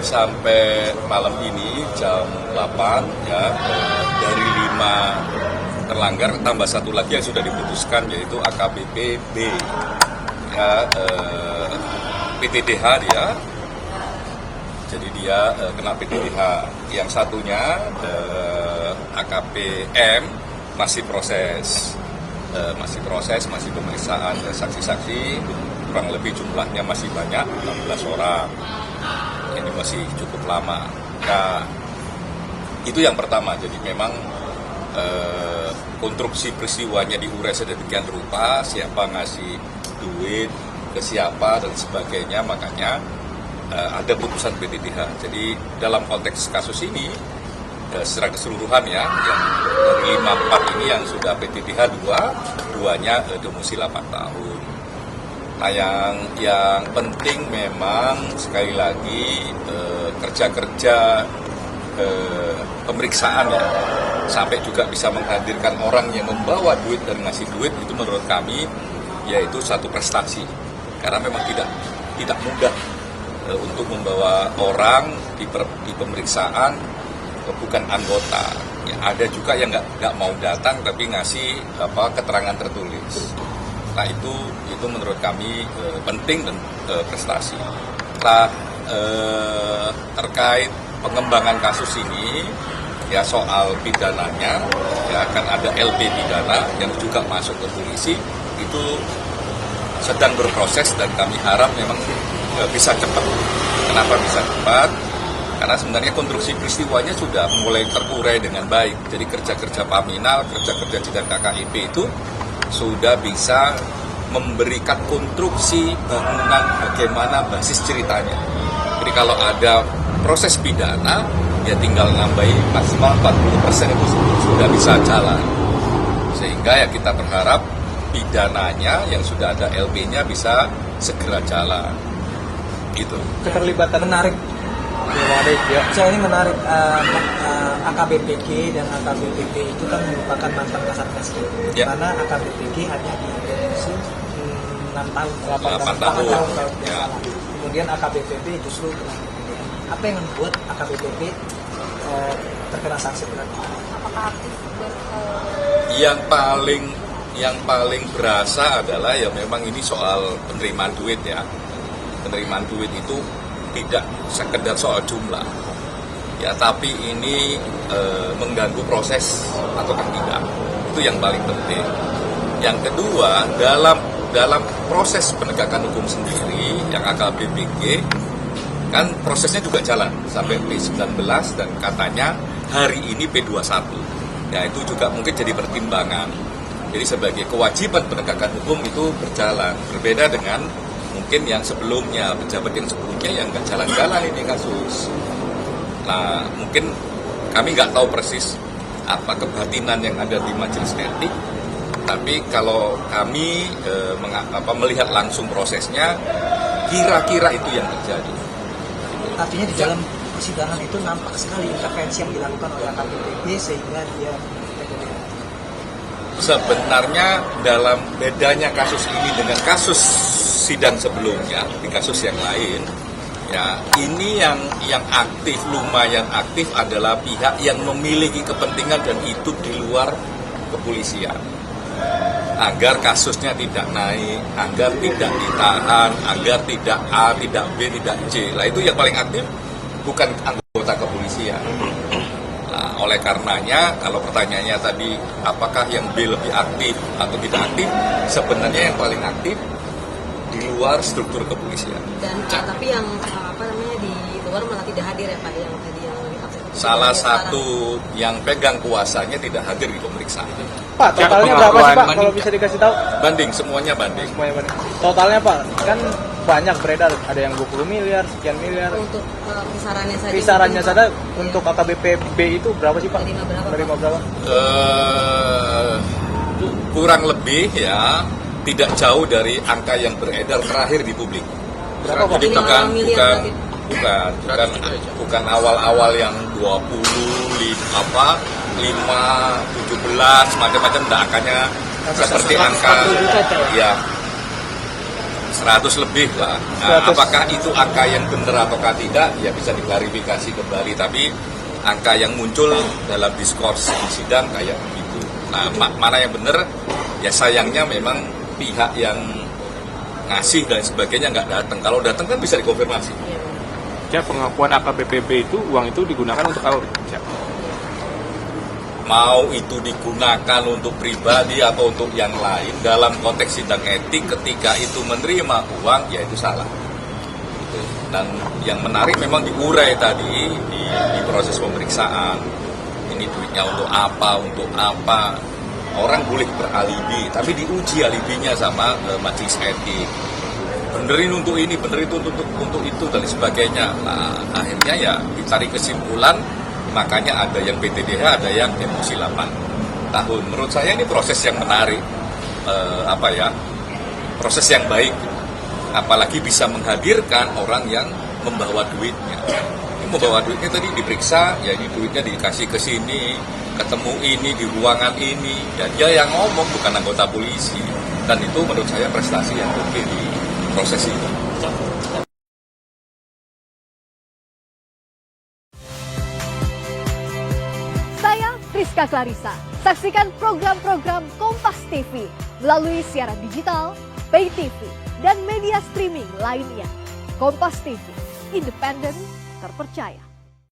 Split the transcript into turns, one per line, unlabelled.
Sampai malam ini jam 8 ya, dari 5 terlanggar tambah satu lagi yang sudah diputuskan, yaitu AKBP B ya, PTDH dia, jadi dia kena PTDH. Yang satunya AKP M masih proses, masih pemeriksaan saksi-saksi, kurang lebih jumlahnya masih banyak, 16 orang. Ini masih cukup lama. Nah, itu yang pertama. Jadi memang konstruksi peristiwanya diurai sedemikian rupa, siapa ngasih duit ke siapa dan sebagainya, makanya ada putusan PTDH. Jadi dalam konteks kasus ini secara keseluruhan ya, yang dari 54 ini yang sudah PTDH 2-nya demosi 8 tahun. Nah, yang penting memang sekali lagi kerja-kerja pemeriksaan ya, sampai juga bisa menghadirkan orang yang membawa duit dan ngasih duit, itu menurut kami yaitu satu prestasi, karena memang tidak mudah untuk membawa orang di pemeriksaan bukan anggota. Ya, ada juga yang nggak mau datang tapi ngasih keterangan tertulis. Nah, itu menurut kami penting dan prestasi. Nah, terkait pengembangan kasus ini ya, soal pidananya ya, akan ada LP pidana yang juga masuk ke polisi, itu sedang berproses dan kami harap memang bisa cepat. Kenapa bisa cepat? Karena sebenarnya konstruksi peristiwanya sudah mulai terurai dengan baik. Jadi kerja-kerja Paminal, kerja-kerja Sidang KKIP itu sudah bisa memberikan konstruksi bangunan bagaimana basis ceritanya. Jadi kalau ada proses pidana, ya tinggal nambahin maksimal 40% itu sudah bisa jalan. Sehingga ya kita berharap pidananya yang sudah ada LP-nya bisa segera jalan. Gitu.
Keterlibatan menarik. Saya ini menarik, AKBPG dan AKBPB itu kan merupakan mantan Kasat Reskrim.
Ya.
Karena AKBPG hanya dideteksi 6 tahun,
8 tahun. Ya.
Kemudian AKBPB justru kena PTDH. Apa yang membuat AKBPB terkena sanksi berat?
Apakah aktif
Yang paling berasa adalah ya memang ini soal penerimaan duit ya. Penerimaan duit itu tidak sekedar soal jumlah ya, tapi ini mengganggu proses atau tidak, itu yang paling penting. Yang kedua, dalam proses penegakan hukum sendiri yang AKBPG kan prosesnya juga jalan sampai P19 dan katanya hari ini P21 ya, itu juga mungkin jadi pertimbangan. Jadi sebagai kewajiban penegakan hukum itu berjalan, berbeda dengan mungkin yang sebelumnya, pejabat yang sebelumnya yang nggak jalan-jalan ini kasus. Nah, mungkin kami nggak tahu persis apa kebatinan yang ada di majelis etik, tapi kalau kami melihat langsung prosesnya, kira-kira itu yang terjadi.
Artinya di dalam persidangan itu nampak sekali intervensi yang dilakukan oleh AKBPB sehingga dia PTDH.
Sebenarnya dalam bedanya kasus ini dengan kasus sidang sebelumnya, di kasus yang lain ya, ini yang aktif, lumayan aktif adalah pihak yang memiliki kepentingan dan hidup di luar kepolisian, agar kasusnya tidak naik, agar tidak ditahan, agar tidak A, tidak B, tidak C. Lah, itu yang paling aktif bukan anggota kepolisian. Nah, oleh karenanya kalau pertanyaannya tadi apakah yang B lebih aktif atau tidak aktif, sebenarnya yang paling aktif di luar struktur kepolisian.
Dan tapi yang di luar malah tidak hadir ya Pak, yang tadi yang
Salah satu yang pegang kuasanya tidak hadir di pemeriksaan.
Pak, totalnya berapa sih Pak, kalau bisa dikasih tahu?
Banding, semuanya banding.
Semuanya banding. Totalnya Pak, kan banyak beredar, ada yang 20 miliar, sekian miliar.
Untuk kisarannya saja.
Kisarannya saja untuk AKBPB itu berapa sih Pak?
Menerima berapa?
Kurang lebih ya, tidak jauh dari angka yang beredar terakhir di publik.
Berapa Pak?
Jadi bukan awal-awal yang 20, 5, 17, macam-macam, angkanya seperti angka ya 100 lebih lah. Nah,
100.
apakah itu angka yang benar ataukah tidak, ya bisa diklarifikasi kembali. Tapi angka yang muncul dalam diskurs di sidang kayak begitu. Nah, mana yang benar, ya sayangnya memang pihak yang ngasih dan sebagainya nggak datang. Kalau datang kan bisa dikonfirmasi.
Ya, pengakuan AKBPB itu uang itu digunakan untuk apa? Ya.
Mau itu digunakan untuk pribadi atau untuk yang lain, dalam konteks sidang etik ketika itu menerima uang, ya itu salah. Gitu. Dan yang menarik memang diurai tadi di proses pemeriksaan, ini duitnya untuk apa. Orang boleh beralibi, tapi diuji alibinya sama majelis etik. Benerin untuk ini, bener itu untuk itu dan sebagainya. Nah, akhirnya ya ditarik kesimpulan. Makanya ada yang PTDH, ada yang emosi 8 tahun. Menurut saya ini proses yang menarik, proses yang baik. Apalagi bisa menghadirkan orang yang membawa duitnya. Ini membawa duitnya tadi diperiksa, ya ini duitnya dikasih ke sini, ketemu ini di ruangan ini. Ya dia yang ngomong, bukan anggota polisi. Dan itu menurut saya prestasi yang oke di proses ini.
Rizka Clarissa. Saksikan program-program Kompas TV melalui siaran digital, pay TV, dan media streaming lainnya. Kompas TV, independen, terpercaya.